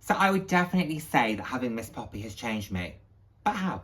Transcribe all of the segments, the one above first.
So I would definitely say that having Miss Poppy has changed me. But how?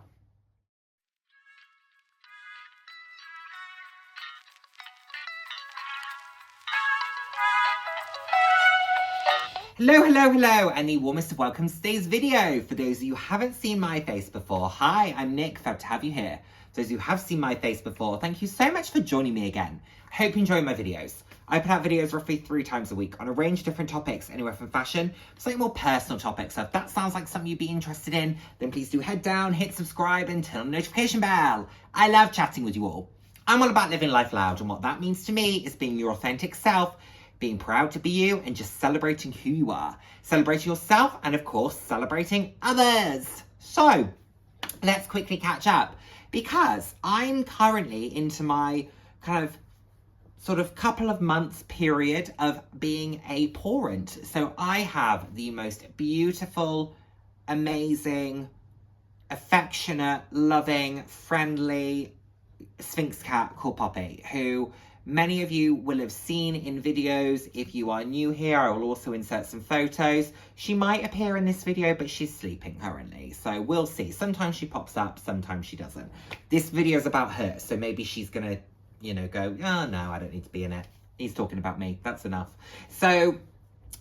Hello, hello, hello, and the warmest of welcomes to today's video. For those of you who haven't seen my face before, hi, I'm Nick, fab to have you here. For those of you who have seen my face before, thank you so much for joining me again. I hope you enjoy my videos. I put out videos roughly 3 times a week on a range of different topics, anywhere from fashion to slightly more personal topics. So if that sounds like something you'd be interested in, then please do head down, hit subscribe, and turn on the notification bell. I love chatting with you all. I'm all about living life loud, and what that means to me is being your authentic self, being proud to be you, and just celebrating who you are. Celebrating yourself and, of course, celebrating others. So, let's quickly catch up because I'm currently into my kind of sort of couple of months period of being a Pawrent. So I have the most beautiful, amazing, affectionate, loving, friendly Sphynx cat called Poppy, who many of you will have seen in videos. If you are new here, I will also insert some photos. She might appear in this video, but she's sleeping currently, so we'll see. Sometimes she pops up, sometimes she doesn't. This video is about her, so maybe she's gonna, you know, go, oh no, I don't need to be in it. He's talking about me, that's enough. So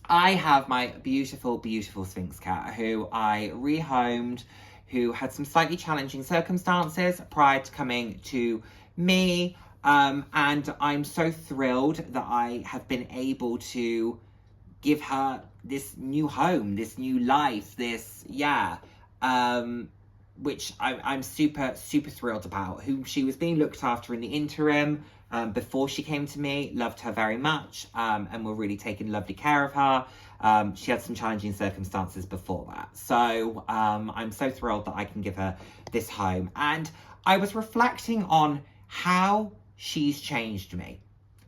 I have my beautiful, beautiful Sphynx cat who I rehomed, who had some slightly challenging circumstances prior to coming to me. And I'm so thrilled that I have been able to give her this new home, this new life, this, which I'm super, super thrilled about. Who she was being looked after in the interim before she came to me, loved her very much, and we're really taking lovely care of her. She had some challenging circumstances before that. So I'm so thrilled that I can give her this home. And I was reflecting on how she's changed me,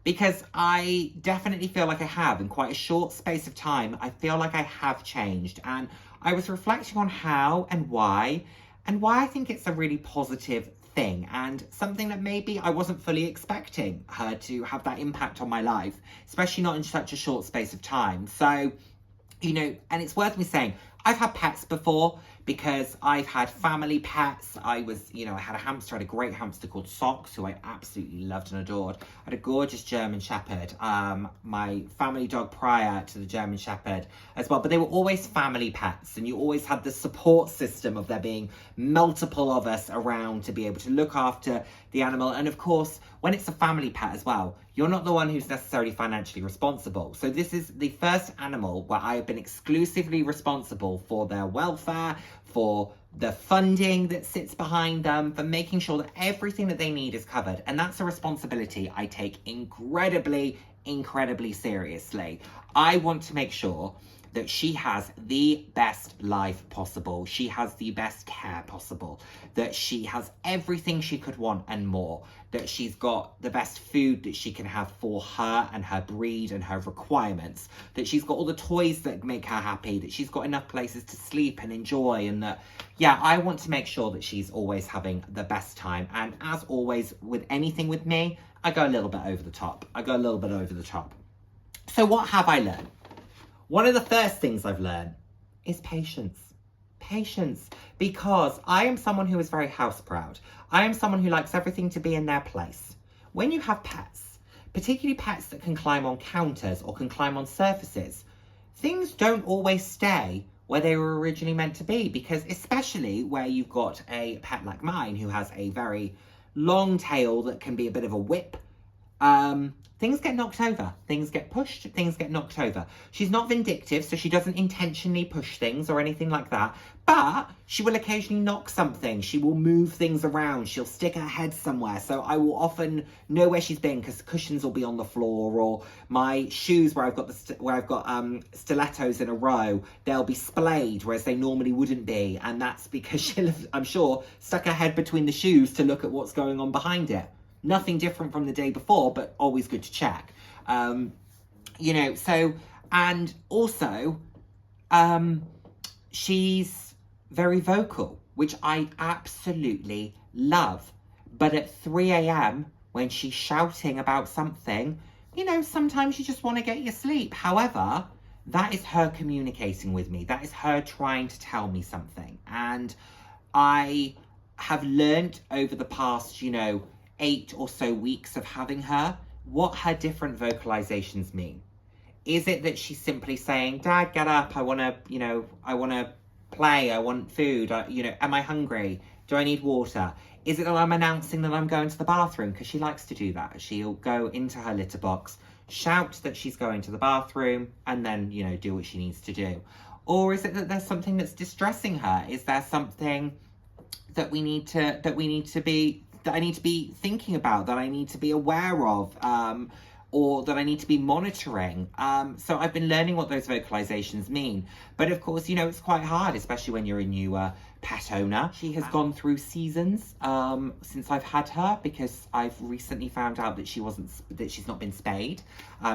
because I definitely feel like I have. In quite a short space of time, I feel like I have changed. And I was reflecting on how and why I think it's a really positive thing, and something that maybe I wasn't fully expecting her to have that impact on my life, especially not in such a short space of time. So, you know, and it's worth me saying, I've had pets before, because I've had family pets. I had a hamster, I had a great hamster called Socks, who I absolutely loved and adored. I had a gorgeous German Shepherd, my family dog prior to the German Shepherd as well. But they were always family pets, and you always had the support system of there being multiple of us around to be able to look after the animal. And of course, when it's a family pet as well, you're not the one who's necessarily financially responsible. So this is the first animal where I have been exclusively responsible for their welfare, for the funding that sits behind them, for making sure that everything that they need is covered. And that's a responsibility I take incredibly, incredibly seriously. I want to make sure that she has the best life possible. She has the best care possible, that she has everything she could want and more, that she's got the best food that she can have for her and her breed and her requirements, that she's got all the toys that make her happy, that she's got enough places to sleep and enjoy, and that, I want to make sure that she's always having the best time. And as always, with anything with me, I go a little bit over the top. So what have I learned? One of the first things I've learned is patience. Patience, because I am someone who is very house proud. I am someone who likes everything to be in their place. When you have pets, particularly pets that can climb on counters or can climb on surfaces, things don't always stay where they were originally meant to be, because especially where you've got a pet like mine who has a very long tail that can be a bit of a whip, things get knocked over, things get pushed, things get knocked over. She's not vindictive, so she doesn't intentionally push things or anything like that, but she will occasionally knock something. She will move things around. She'll stick her head somewhere. So I will often know where she's been, because cushions will be on the floor, or my shoes where I've got stilettos in a row, they'll be splayed, whereas they normally wouldn't be. And that's because she'll have, I'm sure, stuck her head between the shoes to look at what's going on behind it. Nothing different from the day before, but always good to check. And also, she's very vocal, which I absolutely love. But at 3 a.m, when she's shouting about something, sometimes you just want to get your sleep. However, that is her communicating with me. That is her trying to tell me something. And I have learned over the past, 8 or so weeks of having her, what her different vocalizations mean. Is it that she's simply saying, Dad, get up, I want to play, I want food, am I hungry? Do I need water? Is it that I'm announcing that I'm going to the bathroom? Because she likes to do that. She'll go into her litter box, shout that she's going to the bathroom, and then, do what she needs to do. Or is it that there's something that's distressing her? Is there something that I need to be thinking about, that I need to be aware of, or that I need to be monitoring? So I've been learning what those vocalizations mean. But of course, it's quite hard, especially when you're a new pet owner. She has gone through seasons since I've had her, because I've recently found out that she's not been spayed.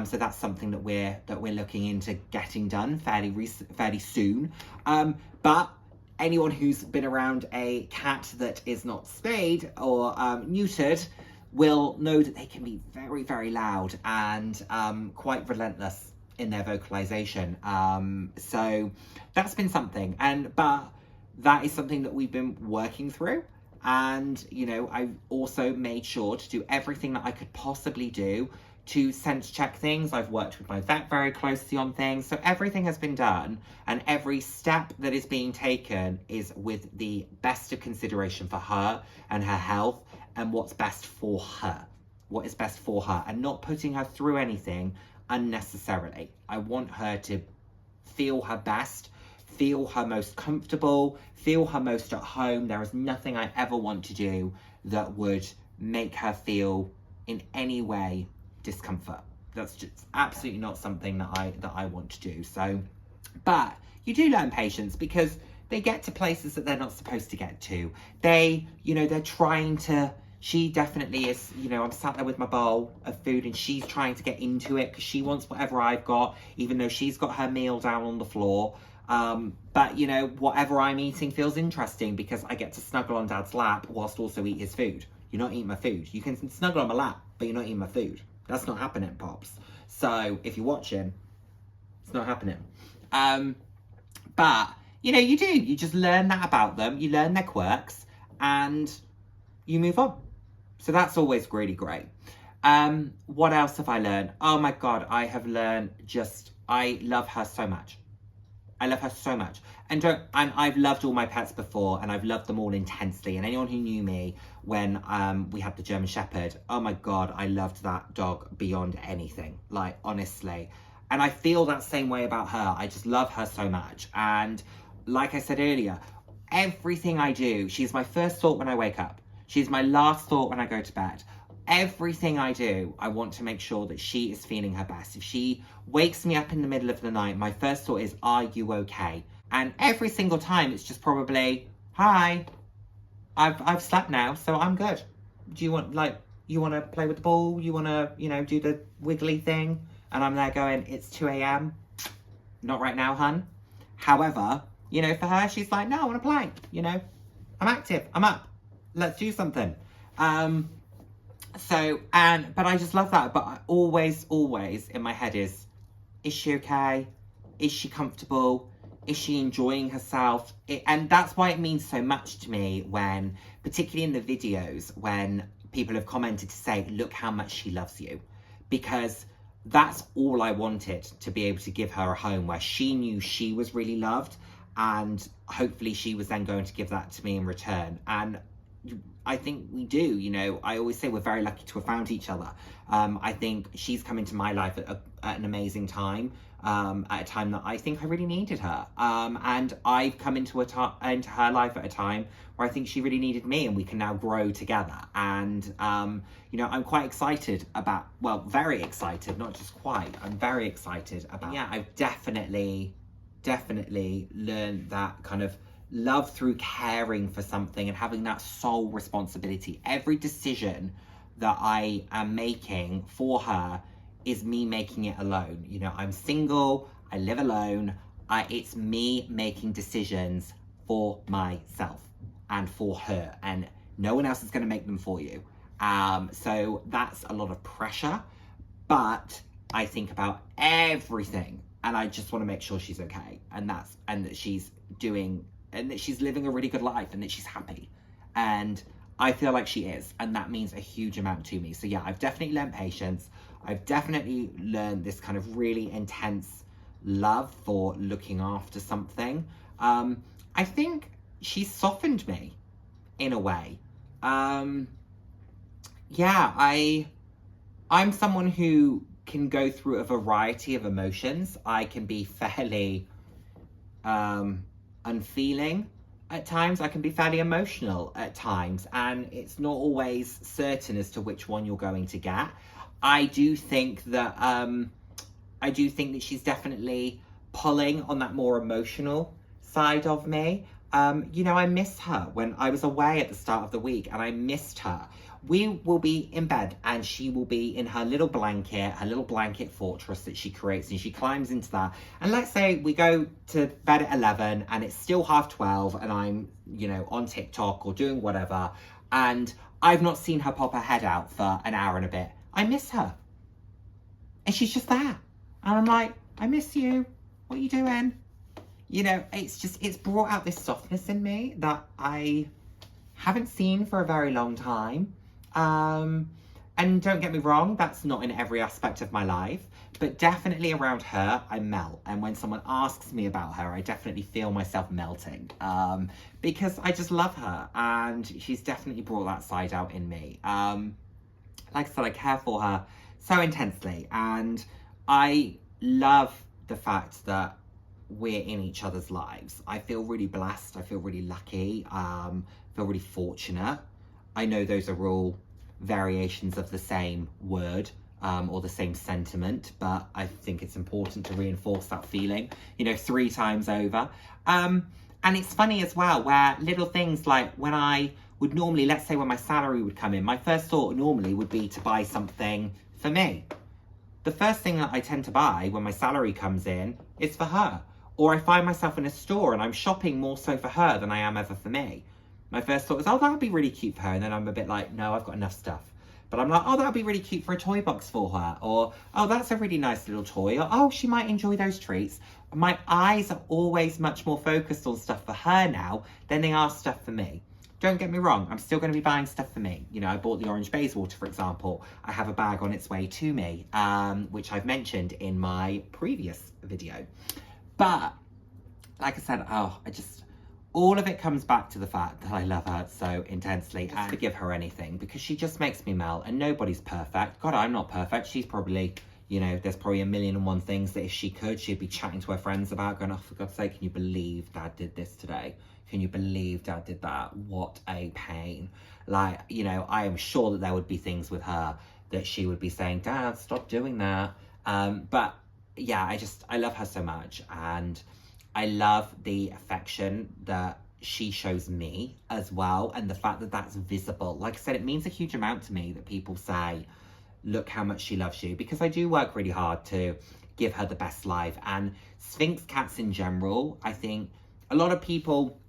So that's something that we're looking into getting done fairly soon. But anyone who's been around a cat that is not spayed or neutered will know that they can be very, very loud and quite relentless in their vocalization. So that's been something. But that is something that we've been working through. And, I've also made sure to do everything that I could possibly do to sense check things. I've worked with my vet very closely on things. So everything has been done, and every step that is being taken is with the best of consideration for her and her health and what's best for her. What is best for her, and not putting her through anything unnecessarily. I want her to feel her best, feel her most comfortable, feel her most at home. There is nothing I ever want to do that would make her feel in any way discomfort. That's just absolutely not something that I want to do. So, but you do learn patience, because they get to places that they're not supposed to get to. They're trying to, she definitely is, I'm sat there with my bowl of food and she's trying to get into it because she wants whatever I've got, even though she's got her meal down on the floor. But whatever I'm eating feels interesting because I get to snuggle on Dad's lap whilst also eat his food. You're not eating my food. You can snuggle on my lap, but you're not eating my food. That's not happening, Pops. So if you're watching, it's not happening. But you do. You just learn that about them. You learn their quirks and you move on. So that's always really great. What else have I learned? Oh my God, I have learned I love her so much. I love her so much. And I've loved all my pets before, and I've loved them all intensely. And anyone who knew me when we had the German Shepherd, oh my God, I loved that dog beyond anything. Like, honestly. And I feel that same way about her. I just love her so much. And like I said earlier, everything I do, she's my first thought when I wake up. She's my last thought when I go to bed. Everything I do, I want to make sure that she is feeling her best. If she wakes me up in the middle of the night, my first thought is, are you okay? And every single time it's just probably, hi, I've slept now, so I'm good. Do you want to play with the ball? You want to, do the wiggly thing? And I'm there going, it's 2 a.m. Not right now, hun. However, for her, she's like, no, I want to play. I'm active. I'm up. Let's do something. But I just love that. But I always in my head is she okay? Is she comfortable? Is she enjoying herself? And that's why it means so much to me when, particularly in the videos, when people have commented to say, look how much she loves you. Because that's all I wanted, to be able to give her a home where she knew she was really loved, and hopefully she was then going to give that to me in return. And I think we do, I always say we're very lucky to have found each other. I think she's come into my life at an amazing time, at a time that I think I really needed her. And I've come into her life at a time where I think she really needed me, and we can now grow together. And, I'm quite excited about, very excited, not just quite, I'm very excited about, I've definitely learned that kind of love through caring for something and having that sole responsibility. Every decision that I am making for her is me making it alone. I'm single, I live alone. It's me making decisions for myself and for her, and no one else is going to make them for you. So that's a lot of pressure, but I think about everything And I just want to make sure she's okay. And that she's doing, and that she's living a really good life, and that she's happy. And I feel like she is. And that means a huge amount to me. So yeah, I've definitely learned patience. I've definitely learned this kind of really intense love for looking after something. I think she's softened me in a way. Yeah, I'm someone who can go through a variety of emotions. I can be fairly unfeeling at times. I can be fairly emotional at times, and it's not always certain as to which one you're going to get. I do think that she's definitely pulling on that more emotional side of me. You know, I miss her when I was away at the start of the week, and I missed her. We will be in bed, and she will be in her little blanket fortress that she creates, and she climbs into that. And let's say we go to bed at 11 and it's still 12:30, and I'm, you know, on TikTok or doing whatever, and I've not seen her pop her head out for an hour and a bit. I miss her. And she's just there. And I'm like, I miss you. What are you doing? You know, it's brought out this softness in me that I haven't seen for a very long time. And don't get me wrong, that's not in every aspect of my life, but definitely around her, I melt. And when someone asks me about her, I definitely feel myself melting, because I just love her, and she's definitely brought that side out in me. Like I said, I care for her so intensely, and I love the fact that we're in each other's lives. I feel really blessed. I feel really lucky. Feel really fortunate. I know those are all variations of the same word, or the same sentiment, but I think it's important to reinforce that feeling, you know, 3 times over. And it's funny as well, where little things like when I would normally, let's say when my salary would come in, my first thought normally would be to buy something for me. The first thing that I tend to buy when my salary comes in is for her. Or I find myself in a store and I'm shopping more so for her than I am ever for me. My first thought was, oh, that would be really cute for her. And then I'm a bit like, no, I've got enough stuff. But I'm like, oh, that would be really cute for a toy box for her. Or, oh, that's a really nice little toy. Or, oh, she might enjoy those treats. My eyes are always much more focused on stuff for her now than they are stuff for me. Don't get me wrong, I'm still going to be buying stuff for me. You know, I bought the orange bayswater, for example. I have a bag on its way to me, which I've mentioned in my previous video. But, like I said, all of it comes back to the fact that I love her so intensely and forgive her anything, because she just makes me melt, and nobody's perfect. God, I'm not perfect. She's probably, you know, there's probably 1,000,001 things that if she could, she'd be chatting to her friends about, going, oh, for God's sake, can you believe Dad did this today? Can you believe Dad did that? What a pain. Like, you know, I am sure that there would be things with her that she would be saying, Dad, stop doing that. But yeah, I love her so much. And I love the affection that she shows me as well. And the fact that that's visible. Like I said, it means a huge amount to me that people say, look how much she loves you. Because I do work really hard to give her the best life. And Sphynx cats in general, I think a lot of people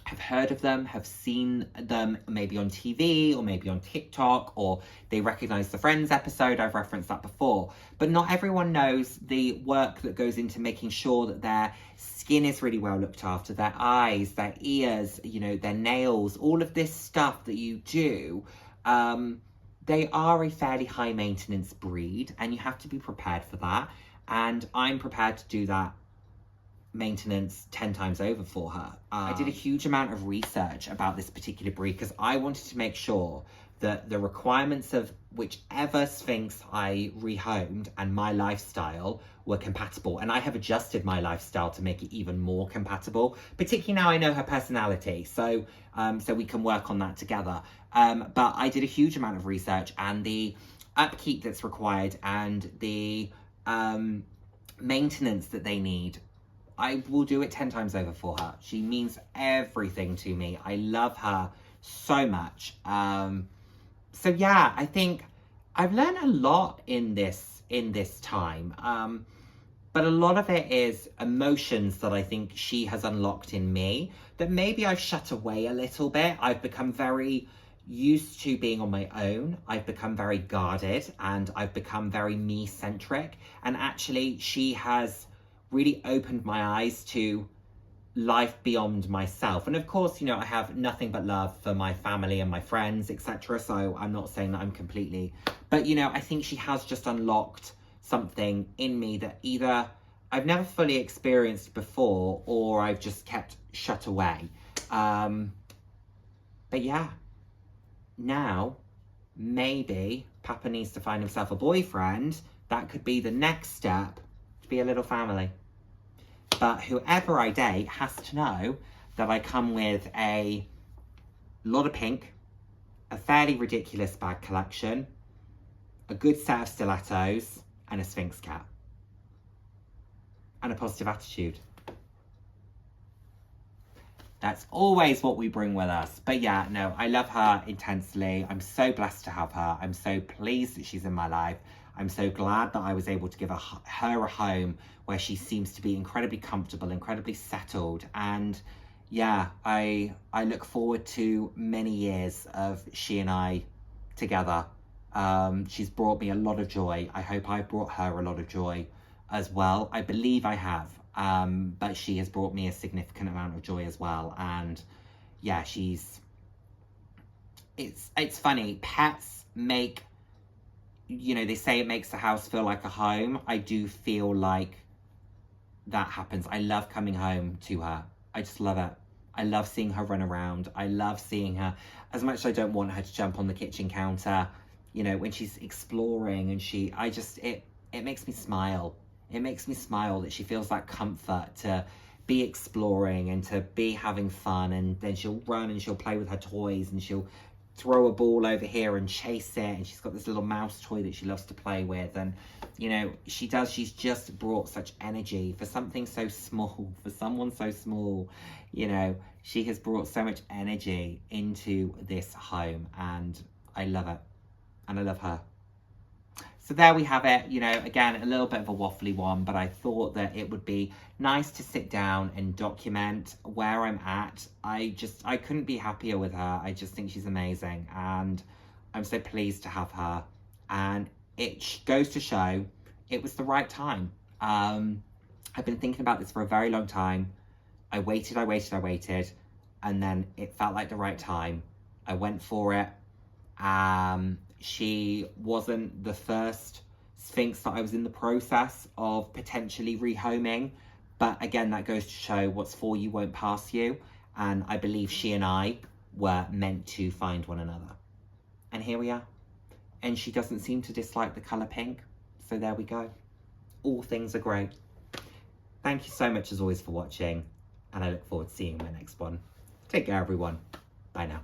have heard of them, have seen them maybe on TV or maybe on TikTok, or they recognize the Friends episode. I've referenced that before. But not everyone knows the work that goes into making sure that their skin is really well looked after, their eyes, their ears, you know, their nails, all of this stuff that you do. They are a fairly high maintenance breed, and you have to be prepared for that. And I'm prepared to do that maintenance 10 times over for her. I did a huge amount of research about this particular breed because I wanted to make sure that the requirements of whichever Sphynx I rehomed and my lifestyle were compatible. And I have adjusted my lifestyle to make it even more compatible, particularly now I know her personality. So we can work on that together. But I did a huge amount of research, and the upkeep that's required and the maintenance that they need, I will do it 10 times over for her. She means everything to me. I love her so much. So yeah, I think I've learned a lot in this time. But a lot of it is emotions that I think she has unlocked in me that maybe I've shut away a little bit. I've become very used to being on my own. I've become very guarded, and I've become very me-centric. And actually, she has really opened my eyes to life beyond myself. And of course, you know, I have nothing but love for my family and my friends, etc. So I'm not saying that I'm completely, but you know, I think she has just unlocked something in me that either I've never fully experienced before, or I've just kept shut away. But yeah, now maybe Papa needs to find himself a boyfriend. That could be the next step to be a little family. But whoever I date has to know that I come with a lot of pink, a fairly ridiculous bag collection, a good set of stilettos, and a Sphynx cat. And a positive attitude. That's always what we bring with us. But yeah, no, I love her intensely. I'm so blessed to have her. I'm so pleased that she's in my life. I'm so glad that I was able to give her a home where she seems to be incredibly comfortable, incredibly settled. And yeah, I look forward to many years of she and I together. She's brought me a lot of joy. I hope I brought her a lot of joy as well. I believe I have. But she has brought me a significant amount of joy as well. And yeah, it's funny. Pets make, you know, they say it makes the house feel like a home. I do feel like that happens. I love coming home to her. I just love it. I love seeing her run around. I love seeing her, as much as I don't want her to jump on the kitchen counter, you know, when she's exploring and it makes me smile. It makes me smile that she feels that comfort to be exploring and to be having fun, and then she'll run and she'll play with her toys and she'll throw a ball over here and chase it, and she's got this little mouse toy that she loves to play with. And you know, she's just brought such energy for something so small, for someone so small. You know, she has brought so much energy into this home, and I love it, and I love her. So there we have it. You know, again, a little bit of a waffly one, but I thought that it would be nice to sit down and document where I'm at. I couldn't be happier with her. I just think she's amazing, and I'm so pleased to have her. And it goes to show it was the right time. I've been thinking about this for a very long time. I waited, and then it felt like the right time. I went for it. She wasn't the first Sphynx that I was in the process of potentially rehoming. But again, that goes to show what's for you won't pass you. And I believe she and I were meant to find one another. And here we are. And she doesn't seem to dislike the colour pink. So there we go. All things are great. Thank you so much as always for watching. And I look forward to seeing you in my next one. Take care, everyone. Bye now.